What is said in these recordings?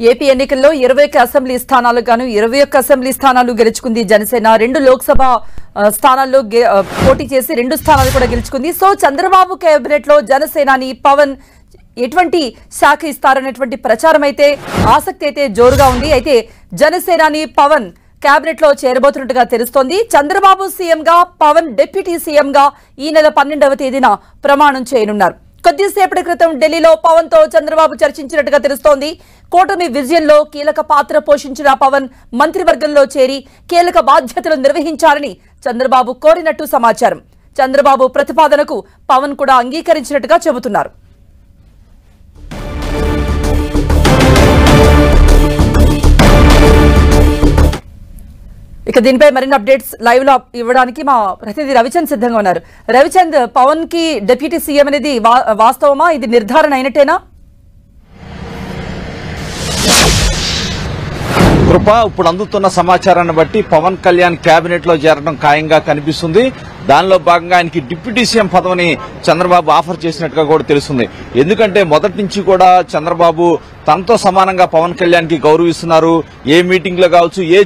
AP ఎన్నికల్లో 21 assembly స్థానాలకు గాను 21 అసెంబ్లీ స్థానాలు గెలుచుకుంది జనసేన. 2 లోక్సభ స్థానాల్లో పోటీ చేసి 2 స్థానాలు కూడా గెలుచుకుంది. సో చంద్రబాబు కేబినెట్ లో జనసేనాని పవన్ ఎటువంటి శాఖ ఇస్తారనేటువంటి ప్రచారం అయితే ఆసక్తి అయితే జోరుగా ఉంది. అయితే జనసేనాని పవన్ కేబినెట్ లో చేరబోతున్నట్టుగా తెలుస్తోంది. చంద్రబాబు సీఎం గా, పవన్ డిప్యూటీ సీఎం గా ఈ నెల 12వ తేదీన ప్రమాణం చేయనున్నారు. కొద్దిసేపటి క్రితం ఢిల్లీలో పవన్ తో చంద్రబాబు చర్చించినట్టుగా తెలుస్తోంది. కూటమి విజయంలో కీలక పాత్ర పోషించిన పవన్ మంత్రివర్గంలో చేరి కీలక బాధ్యతలు నిర్వహించాలని చంద్రబాబు కోరినట్టు సమాచారం. చంద్రబాబు ప్రతిపాదనకు పవన్ కూడా అంగీకరించినట్టుగా చెబుతున్నారు. ఇక దీనిపై మరిన్ని అప్డేట్స్ లైవ్ లో ఇవ్వడానికి మా ప్రతినిధి రవిచంద్ సిద్ధంగా ఉన్నారు. రవిచంద్, పవన్ కి డిప్యూటీ సీఎం అనేది వాస్తవమా? ఇది నిర్ధారణ అయినట్టేనా? కృప, ఇప్పుడు అందుతున్న సమాచారాన్ని బట్టి పవన్ కళ్యాణ్ కేబినెట్ లో చేరడం ఖాయంగా కనిపిస్తుంది. దానిలో భాగంగా ఆయనకి డిప్యూటీ సీఎం పదవిని చంద్రబాబు ఆఫర్ చేసినట్టుగా కూడా తెలుస్తుంది. ఎందుకంటే మొదటి నుంచి కూడా చంద్రబాబు తనతో సమానంగా పవన్ కళ్యాణ్ కి గౌరవిస్తున్నారు. ఏ మీటింగ్ లో కావచ్చు, ఏ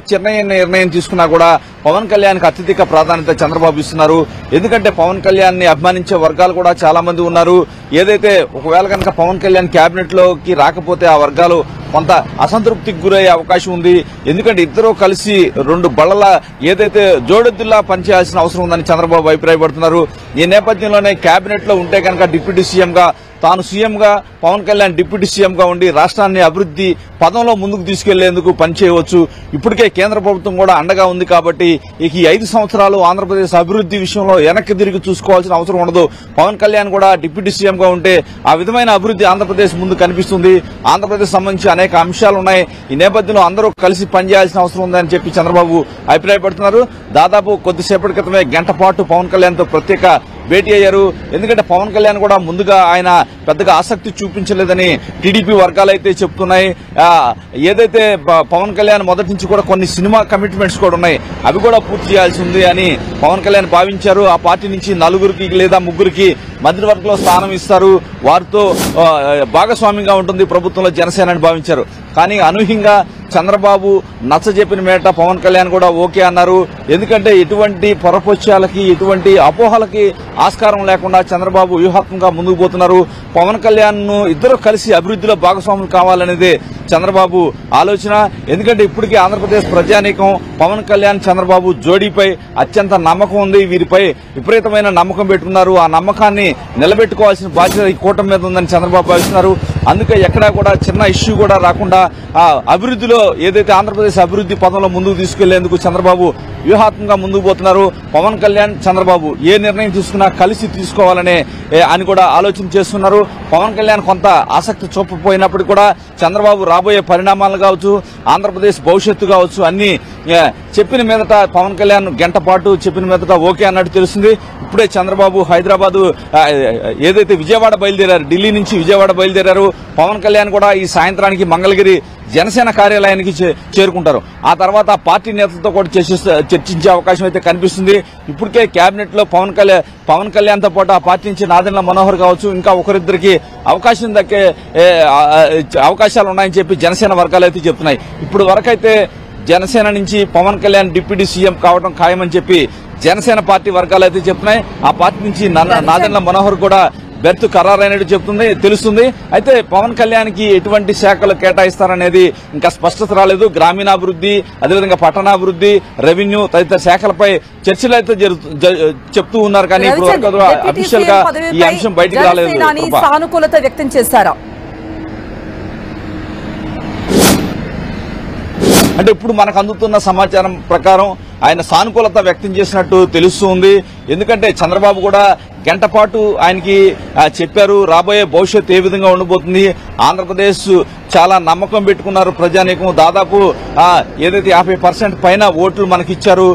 నిర్ణయం తీసుకున్నా కూడా పవన్ కళ్యాణ్ కి అత్యధిక ప్రాధాన్యత చంద్రబాబు ఇస్తున్నారు. ఎందుకంటే పవన్ కళ్యాణ్ ని అభిమానించే వర్గాలు కూడా చాలా మంది ఉన్నారు. ఏదైతే ఒకవేళ కనుక పవన్ కళ్యాణ్ కేబినెట్ లోకి రాకపోతే ఆ వర్గాలు కొంత అసంతృప్తికి గురయ్యే అవకాశం ఉంది. ఎందుకంటే ఇద్దరూ కలిసి 2 బళ్లల ఏదైతే జోడెద్దుల్లా పనిచేయాల్సిన అవసరం ఉందని చంద్రబాబు అభిప్రాయపడుతున్నారు. ఈ నేపథ్యంలోనే కేబినెట్ లో ఉంటే కనుక డిప్యూటీ సీఎం గా తాను సీఎంగా, పవన్ కళ్యాణ్ డిప్యూటీ సీఎంగా ఉండి రాష్ట్రాన్ని అభివృద్ధి పదంలో ముందుకు తీసుకెళ్లేందుకు పనిచేయవచ్చు. ఇప్పటికే కేంద్ర ప్రభుత్వం కూడా అండగా ఉంది కాబట్టి ఇక ఈ 5 సంవత్సరాలు ఆంధ్రప్రదేశ్ అభివృద్ధి విషయంలో వెనక్కి తిరిగి చూసుకోవాల్సిన అవసరం ఉండదు. పవన్ కళ్యాణ్ కూడా డిప్యూటీ సీఎంగా ఉంటే ఆ విధమైన అభివృద్ధి ఆంధ్రప్రదేశ్ ముందు కనిపిస్తుంది. ఆంధ్రప్రదేశ్ సంబంధించి అనేక అంశాలు ఉన్నాయి. ఈ నేపథ్యంలో అందరూ కలిసి పనిచేయాల్సిన అవసరం ఉందని చెప్పి చంద్రబాబు అభిప్రాయపడుతున్నారు. దాదాపు కొద్దిసేపటి క్రితమే గంట పాటు పవన్ కళ్యాణ్ తో ప్రత్యేక భేటీ అయ్యారు. ఎందుకంటే పవన్ కళ్యాణ్ కూడా ముందుగా ఆయన పెద్దగా ఆసక్తి చూపించలేదని టీడీపీ వర్గాలైతే చెప్తున్నాయి. ఏదైతే పవన్ కళ్యాణ్ మొదటి నుంచి కూడా కొన్ని సినిమా కమిట్మెంట్స్ కూడా ఉన్నాయి, అవి కూడా పూర్తి చేయాల్సి ఉంది అని పవన్ కళ్యాణ్ భావించారు. ఆ పార్టీ నుంచి 4 లేదా 3 మంత్రివర్గంలో స్థానం ఇస్తారు, వారితో భాగస్వామ్యంగా ఉంటుంది ప్రభుత్వంలో జనసేన అని భావించారు. కానీ అనూహ్యంగా చంద్రబాబు నచ్చజెప్పిన మేట పవన్ కళ్యాణ్ కూడా ఓకే అన్నారు. ఎందుకంటే ఎటువంటి పొరపొచ్చాలకి, ఎటువంటి అపోహలకి ఆస్కారం లేకుండా చంద్రబాబు వ్యూహాత్మకంగా ముందుకు పోతున్నారు. పవన్ కళ్యాణ్ ను ఇద్దరు కలిసి అభివృద్ధిలో భాగస్వాములు కావాలనేదే చంద్రబాబు ఆలోచన. ఎందుకంటే ఇప్పటికీ ఆంధ్రప్రదేశ్ ప్రజానీకం పవన్ కళ్యాణ్ చంద్రబాబు జోడీపై అత్యంత నమ్మకం ఉంది. వీరిపై విపరీతమైన నమ్మకం పెట్టుకున్నారు. ఆ నమ్మకాన్ని నిలబెట్టుకోవాల్సిన బాధ్యత ఈ కూటమి మీద ఉందని చంద్రబాబు భావిస్తున్నారు. అందుకే ఎక్కడా కూడా చిన్న ఇష్యూ కూడా రాకుండా అభివృద్ధిలో ఏదైతే ఆంధ్రప్రదేశ్ అభివృద్ధి పదంలో ముందుకు తీసుకెళ్లేందుకు చంద్రబాబు వ్యూహాత్మకంగా ముందుకు పోతున్నారు. పవన్ కళ్యాణ్ చంద్రబాబు ఏ నిర్ణయం తీసుకున్నా కలిసి తీసుకోవాలనే అని కూడా ఆలోచన చేస్తున్నారు. పవన్ కళ్యాణ్ కొంత ఆసక్తి చూపకపోయినప్పటికీ కూడా చంద్రబాబు రాబోయే పరిణామాలు కావచ్చు, ఆంధ్రప్రదేశ్ భవిష్యత్తు కావచ్చు, అన్ని చెప్పిన మీదట పవన్ కళ్యాణ్ గంట పాటు చెప్పిన మీదట ఓకే అన్నట్టు తెలుస్తుంది. ఇప్పుడే చంద్రబాబు హైదరాబాద్ ఏదైతే విజయవాడ బయలుదేరారు, ఢిల్లీ నుంచి విజయవాడ బయలుదేరారు. పవన్ కళ్యాణ్ కూడా ఈ సాయంత్రానికి మంగళగిరి జనసేన కార్యాలయానికి చేరుకుంటారు. ఆ తర్వాత పార్టీ నేతలతో కూడా చర్చించే అవకాశం అయితే కనిపిస్తుంది. ఇప్పటికే కేబినెట్ లో పవన్ కళ్యాణ్ తో పాటు ఆ పార్టీ నుంచి నాదెండ్ల మనోహర్ కావచ్చు, ఇంకా ఒకరిద్దరికి అవకాశం దక్కే అవకాశాలు ఉన్నాయని చెప్పి జనసేన వర్గాలు అయితే చెప్తున్నాయి. ఇప్పుడు వరకైతే జనసేన నుంచి పవన్ కళ్యాణ్ డిప్యూటీ సీఎం కావడం ఖాయమని చెప్పి జనసేన పార్టీ వర్గాలు అయితే చెప్తున్నాయి. ఆ పార్టీ నుంచి నాదెండ్ల మనోహర్ కూడా బెర్త్ ఖరారైనట్టు తెలుస్తుంది. అయితే పవన్ కళ్యాణ్ కి ఎటువంటి శాఖలు కేటాయిస్తారనేది ఇంకా స్పష్టత రాలేదు. గ్రామీణాభివృద్ధి, అదేవిధంగా పట్టణాభివృద్ధి, రెవెన్యూ తదితర శాఖలపై చర్చలు అయితే చెప్తూ ఉన్నారు. కానీ ఇప్పుడు వరకు అఫీషియల్ గా ఈ అంశం బయటకు రాలేదు. సానుకూలత వ్యక్తం చేశారా? అంటే ఇప్పుడు మనకు అందుతున్న సమాచారం ప్రకారం ఆయన సానుకూలత వ్యక్తం చేసినట్టు తెలుస్తుంది. ఎందుకంటే చంద్రబాబు కూడా గంట పాటు ఆయనకి చెప్పారు రాబోయే భవిష్యత్తు ఏ విధంగా ఉండబోతుంది. ఆంధ్రప్రదేశ్ చాలా నమ్మకం పెట్టుకున్నారు ప్రజానీకం. దాదాపు ఏదైతే 50% పైన ఓట్లు మనకిచ్చారు,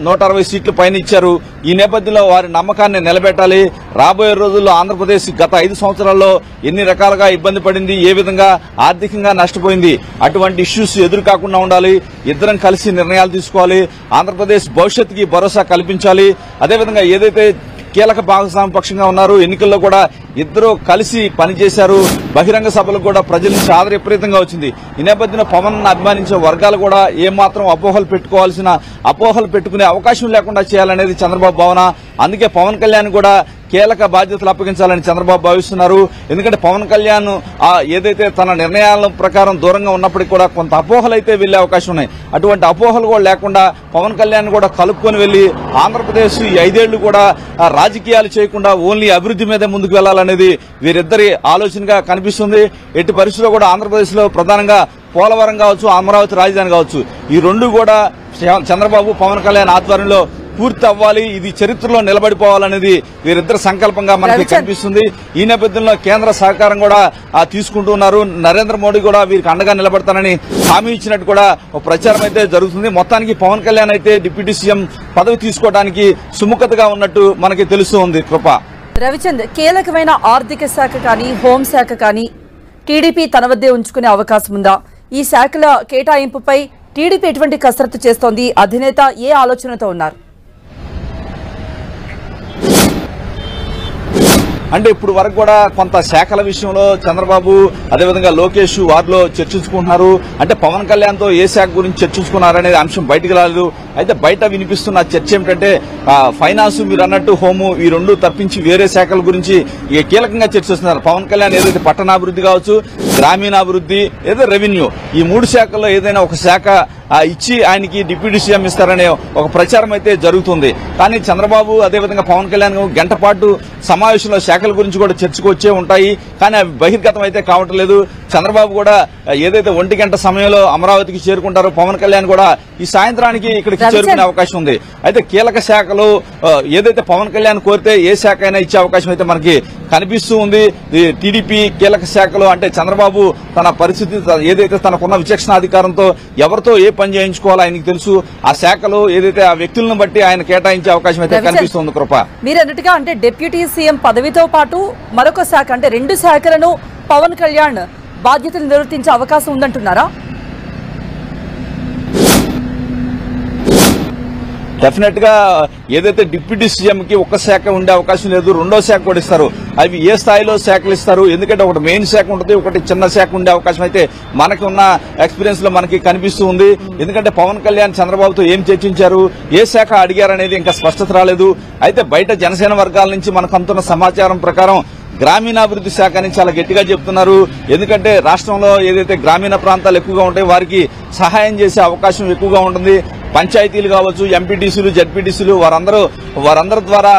160 సీట్లు పైన ఇచ్చారు. ఈ నేపథ్యంలో వారి నమ్మకాన్ని నిలబెట్టాలి. రాబోయే రోజుల్లో ఆంధ్రప్రదేశ్ గత 5 సంవత్సరాల్లో ఎన్ని రకాలుగా ఇబ్బంది పడింది, ఏ విధంగా ఆర్థికంగా నష్టపోయింది, అటువంటి ఇష్యూస్ ఎదురు కాకుండా ఉండాలి. ఇద్దరం కలిసి నిర్ణయాలు తీసుకోవాలి. ఆంధ్రప్రదేశ్ భవిష్యత్తుకి భరోసా కల్పించాలి. అదేవిధంగా ఏదైతే కీలక భాగస్వామ్య పక్షంగా ఉన్నారు. ఎన్నికల్లో కూడా ఇద్దరు కలిసి పనిచేశారు. బహిరంగ సభలకు కూడా ప్రజల నుంచి ఆదరణ విపరీతంగా వచ్చింది. ఈ నేపథ్యంలో పవన్ అభిమానించే వర్గాలు కూడా ఏమాత్రం అపోహలు పెట్టుకునే అవకాశం లేకుండా చేయాలనేది చంద్రబాబు భావన. అందుకే పవన్ కళ్యాణ్ కూడా కీలక బాధ్యతలు అప్పగించాలని చంద్రబాబు భావిస్తున్నారు. ఎందుకంటే పవన్ కళ్యాణ్ ఏదైతే తన నిర్ణయాల ప్రకారం దూరంగా ఉన్నప్పటికీ కూడా కొంత అపోహలు అయితే వెళ్లే అవకాశం ఉన్నాయి. అటువంటి అపోహలు కూడా లేకుండా పవన్ కళ్యాణ్ కూడా కలుపుకొని వెళ్లి ఆంధ్రప్రదేశ్ ఈ 5 ఏళ్లు కూడా రాజకీయాలు చేయకుండా ఓన్లీ అభివృద్ధి మీదే ముందుకు వెళ్లాలనేది వీరిద్దరి ఆలోచనగా కనిపిస్తుంది. ఎట్టి పరిస్థితుల్లో కూడా ఆంధ్రప్రదేశ్ లో ప్రధానంగా పోలవరం కావచ్చు, అమరావతి రాజధాని కావచ్చు, ఈ రెండు కూడా చంద్రబాబు పవన్ కళ్యాణ్ ఆధ్వర్యంలో పూర్తి అవ్వాలి. ఇది చరిత్రలో నిలబడిపోవాలనేది వీరిద్దరు సంకల్పంగా మనకి కనిపిస్తుంది. ఈ నేపథ్యంలో కేంద్ర సహకారం కూడా తీసుకుంటున్నారు. నరేంద్ర మోడీ కూడా వీరికి అండగా నిలబడతానని హామీ ఇచ్చినట్టు కూడా ఒక ప్రచారం అయితే జరుగుతుంది. మొత్తానికి పవన్ కళ్యాణ్ అయితే డిప్యూటీ సీఎం పదవి తీసుకోవడానికి సుముఖతగా ఉన్నట్టు మనకి తెలుస్తుంది. కృప రవిచంద్, కీలకమైన ఆర్థిక శాఖ కానీ హోంశాఖ కానీ టీడీపీ తన వద్దే ఉంచుకునే అవకాశం ఉందా? ఈ శాఖల కేటాయింపుపై టీడీపీ ఎటువంటి కసరత్తు చేస్తోంది? అధినేత ఏ ఆలోచనతో ఉన్నారు? అంటే ఇప్పుడు వరకు కూడా కొంత శాఖల విషయంలో చంద్రబాబు అదేవిధంగా లోకేష్ వారిలో చర్చించుకుంటున్నారు. అంటే పవన్ కళ్యాణ్ తో ఏ శాఖ గురించి చర్చించుకున్నారనేది అంశం బయటకు రాలేదు. అయితే బయట వినిపిస్తున్న చర్చ ఏమిటంటే ఫైనాన్స్, మీరు అన్నట్టు హోము, ఈ రెండు తప్పించి వేరే శాఖల గురించి కీలకంగా చర్చిస్తున్నారు. పవన్ కళ్యాణ్ ఏదైతే పట్టణాభివృద్ధి కావచ్చు, గ్రామీణాభివృద్ధి, ఏదో రెవెన్యూ, ఈ 3 శాఖల్లో ఏదైనా ఒక శాఖ ఇచ్చి ఆయనకి డిప్యూటీ సీఎం ఇస్తారనే ఒక ప్రచారం అయితే జరుగుతుంది. కానీ చంద్రబాబు అదేవిధంగా పవన్ కళ్యాణ్ గంట పాటు సమావేశంలో శాఖల గురించి కూడా చర్చకు వచ్చే ఉంటాయి. కానీ అవి బహిర్గతం అయితే కావటం లేదు. చంద్రబాబు కూడా ఏదైతే 1 గంట సమయంలో అమరావతికి చేరుకుంటారో, పవన్ కళ్యాణ్ కూడా ఈ సాయంత్రానికి ఇక్కడికి చేరుకునే అవకాశం ఉంది. అయితే కీలక శాఖలు ఏదైతే పవన్ కళ్యాణ్ కోరితే ఏ శాఖ అయినా ఇచ్చే అవకాశం అయితే మనకి కనిపిస్తూ ఉంది. టీడీపీ కీలక శాఖలు అంటే చంద్రబాబు తన పరిస్థితి ఏదైతే తనకున్న విచక్షణాధికారంతో ఎవరితో ఏ పని చేయించుకోవాలో ఆయనకు తెలుసు. ఆ శాఖలు ఏదైతే ఆ వ్యక్తులను బట్టి ఆయన కేటాయించే అవకాశం అయితే కనిపిస్తుంది. కృప, మీరు అన్నట్టుగా అంటే డిప్యూటీ సీఎం పదవితో పాటు మరొక శాఖ అంటే 2 శాఖలను పవన్ కళ్యాణ్ బాధ్యతలు నిర్వర్తించే అవకాశం ఉందంటున్నారా? డెఫినెట్ గా ఏదైతే డిప్యూటీ సీఎం కి ఒక శాఖ ఉండే అవకాశం లేదు, 2వ శాఖ కూడా ఇస్తారు. అవి ఏ స్థాయిలో శాఖలు ఇస్తారు? ఎందుకంటే ఒకటి మెయిన్ శాఖ ఉంటుంది, ఒకటి చిన్న శాఖ ఉండే అవకాశం అయితే మనకి ఉన్న ఎక్స్పీరియన్స్ లో మనకి కనిపిస్తూ ఉంది. ఎందుకంటే పవన్ కళ్యాణ్ చంద్రబాబుతో ఏం చర్చించారు, ఏ శాఖ అడిగారనేది ఇంకా స్పష్టత రాలేదు. అయితే బయట జనసేన వర్గాల నుంచి మనకు అందుతున్న సమాచారం ప్రకారం గ్రామీణాభివృద్ధి శాఖ అని చాలా గట్టిగా చెప్తున్నారు. ఎందుకంటే రాష్ట్రంలో ఏదైతే గ్రామీణ ప్రాంతాలు ఎక్కువగా ఉంటాయో వారికి సహాయం చేసే అవకాశం ఎక్కువగా ఉంటుంది. పంచాయతీలు కావచ్చు, ఎంపీటీసీలు, జడ్పీటీసీలు వారందరి ద్వారా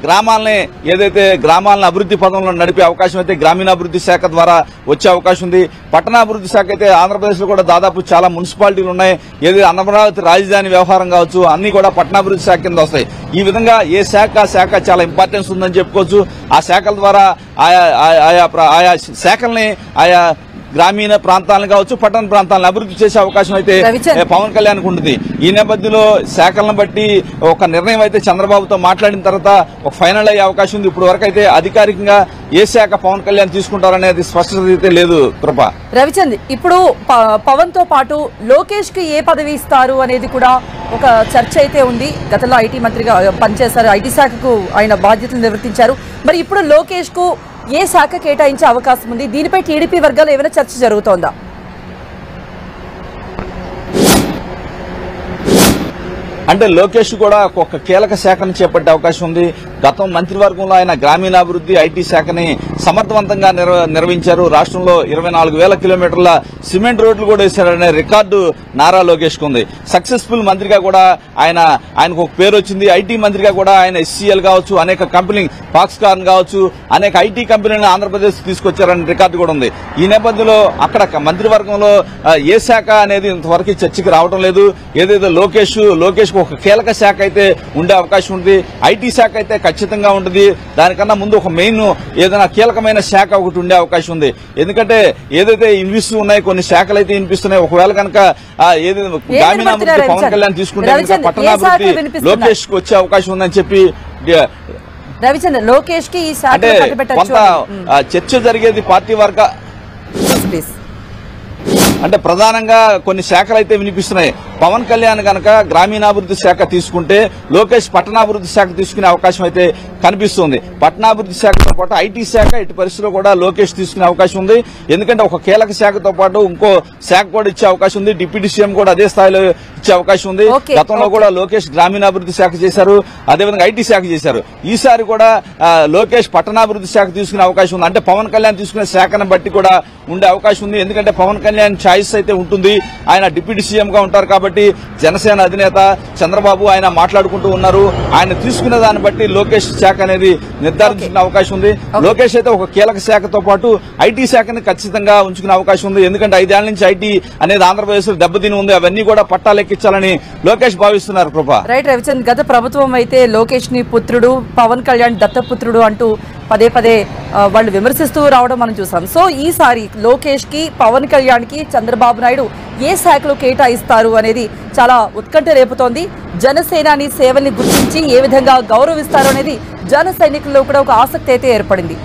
గ్రామాలను అభివృద్ధి పదంలో నడిపే అవకాశం అయితే గ్రామీణాభివృద్ధి శాఖ ద్వారా వచ్చే అవకాశం ఉంది. పట్టణాభివృద్ధి శాఖ అయితే ఆంధ్రప్రదేశ్ లో కూడా దాదాపు చాలా మున్సిపాలిటీలు ఉన్నాయి. ఏదైతే అమరావతి రాజధాని వ్యవహారం కావచ్చు, అన్ని కూడా పట్టణాభివృద్ధి శాఖ కింద వస్తాయి. ఈ విధంగా ఏ శాఖ చాలా ఇంపార్టెన్స్ ఉందని చెప్పుకోవచ్చు. ఆ శాఖల ద్వారా ఆయా శాఖల్ని ఆయా గ్రామీణ ప్రాంతాలను కావచ్చు, పట్టణ ప్రాంతాలను అభివృద్ధి చేసే అవకాశం అయితే పవన్ కళ్యాణ్ ఉంటుంది. ఈ నేపథ్యంలో శాఖలను బట్టి ఒక నిర్ణయం అయితే చంద్రబాబుతో మాట్లాడిన తర్వాత ఒక ఫైనల్ అయ్యే అవకాశం ఉంది. ఇప్పుడు వరకు అయితే అధికారికంగా ఏ శాఖ పవన్ కళ్యాణ్ తీసుకుంటారనేది స్పష్టత అయితే లేదు. కృప, రవిచంద్, ఇప్పుడు పవన్ తో పాటు లోకేష్ కి ఏ పదవి ఇస్తారు అనేది కూడా ఒక చర్చ అయితే ఉంది. గతంలో ఐటీ మంత్రిగా పనిచేశారు, ఐటీ శాఖకు ఆయన బాధ్యతలు నిర్వర్తించారు. మరి ఇప్పుడు లోకేష్ కు ఏ శాఖ కేటాయించే అవకాశం ఉంది? దీనిపై టీడీపీ వర్గాలు ఏమైనా చర్చ జరుగుతోందా? అంటే లోకేష్ కూడా ఒక కీలక శాఖను చేపట్టే అవకాశం ఉంది. గతం మంత్రివర్గంలో ఆయన గ్రామీణాభివృద్ధి, ఐటీ శాఖని సమర్థవంతంగా నిర్వహించారు. రాష్ట్రంలో 24,000 కిలోమీటర్ల సిమెంట్ రోడ్లు కూడా వేశారనే రికార్డు నారా లోకేష్ కు ఉంది. సక్సెస్ఫుల్ మంత్రిగా కూడా ఆయనకు ఒక పేరు వచ్చింది. ఐటీ మంత్రిగా కూడా ఆయన SCL కావచ్చు, అనేక కంపెనీ, ఫాక్స్కాన్ కావచ్చు, అనేక ఐటీ కంపెనీలను ఆంధ్రప్రదేశ్ తీసుకొచ్చారనే రికార్డు కూడా ఉంది. ఈ నేపథ్యంలో అక్కడ మంత్రివర్గంలో ఏ శాఖ అనేది ఇంతవరకు చర్చకు రావడం లేదు. ఏదైతే లోకేష్ ఒక కీలక శాఖ అయితే ఉండే అవకాశం ఉంది. ఐటీ శాఖ అయితే ఖచ్చితంగా ఉంటుంది. దానికన్నా ముందు ఒక మెయిన్ ఏదైనా కీలకమైన శాఖ ఒకటి ఉండే అవకాశం ఉంది. ఎందుకంటే ఏదైతే వినిపిస్తూ ఉన్నాయి, కొన్ని శాఖలు అయితే వినిపిస్తున్నాయి. ఒకవేళ కనుక ఏదైతే గ్రామీణాభివృద్ధి పవన్ కళ్యాణ్ తీసుకుంటే పట్టణాభివృద్ధి లోకేష్ కు వచ్చే అవకాశం ఉందని చెప్పి రవిచంద్ర, లోకేష్ కి అంటే కొంత చర్చ జరిగేది పార్టీ వర్గ. అంటే ప్రధానంగా కొన్ని శాఖలు అయితే వినిపిస్తున్నాయి. పవన్ కళ్యాణ్ గనక గ్రామీణాభివృద్ధి శాఖ తీసుకుంటే లోకేష్ పట్టణాభివృద్ధి శాఖ తీసుకునే అవకాశం అయితే కనిపిస్తుంది. పట్టణాభివృద్ధి శాఖతో పాటు ఐటీ శాఖ ఎట్టి పరిస్థితుల్లో కూడా లోకేష్ తీసుకునే అవకాశం ఉంది. ఎందుకంటే ఒక కీలక శాఖతో పాటు ఇంకో శాఖ కూడా ఇచ్చే అవకాశం ఉంది. డిప్యూటీ సీఎం కూడా అదే స్థాయిలో ఇచ్చే అవకాశం ఉంది. గతంలో కూడా లోకేష్ గ్రామీణాభివృద్ధి శాఖ చేశారు, అదేవిధంగా ఐటీ శాఖ చేశారు. ఈసారి కూడా లోకేష్ పట్టణాభివృద్ధి శాఖ తీసుకునే అవకాశం ఉంది. అంటే పవన్ కళ్యాణ్ తీసుకునే శాఖను బట్టి కూడా ఉండే అవకాశం ఉంది. ఎందుకంటే పవన్ కళ్యాణ్ ఛాయిస్ అయితే ఉంటుంది. ఆయన డిప్యూటీ సీఎం గా ఉంటారు కాబట్టి జనసేన అధినేత చంద్రబాబు ఆయన మాట్లాడుకుంటూ ఉన్నారు. ఆయన తీసుకునే దాన్ని బట్టి లోకేష్ శాఖ అనేది నిర్ధారించుకునే అవకాశం ఉంది. లోకేష్ అయితే ఒక కీలక శాఖతో పాటు ఐటీ శాఖని ఖచ్చితంగా ఉంచుకునే అవకాశం ఉంది. ఎందుకంటే 5 ఏళ్ల నుంచి ఐటీ అనేది ఆంధ్రప్రదేశ్ లో దెబ్బతిని ఉంది. అవన్నీ కూడా పట్టాలెక్కించాలని లోకేష్ భావిస్తున్నారు. కృప రైట్ రవిచంద్, గత ప్రభుత్వం అయితే లోకేష్ ని పుత్రుడు, పవన్ కళ్యాణ్ దత్తపుత్రుడు అంటూ పదే పదే వాళ్ళు విమర్శిస్తూ రావడం మనం చూసాం. సో ఈసారి లోకేష్ కి, పవన్ కళ్యాణ్ కి చంద్రబాబు నాయుడు ఏ శాఖలు కేటాయిస్తారు అనేది చాలా ఉత్కంఠ రేపుతోంది. జనసేనాని సేవల్ని గుర్తించి ఏ విధంగా గౌరవిస్తారు అనేది జన సైనికుల్లో కూడా ఒక ఆసక్తి అయితే ఏర్పడింది.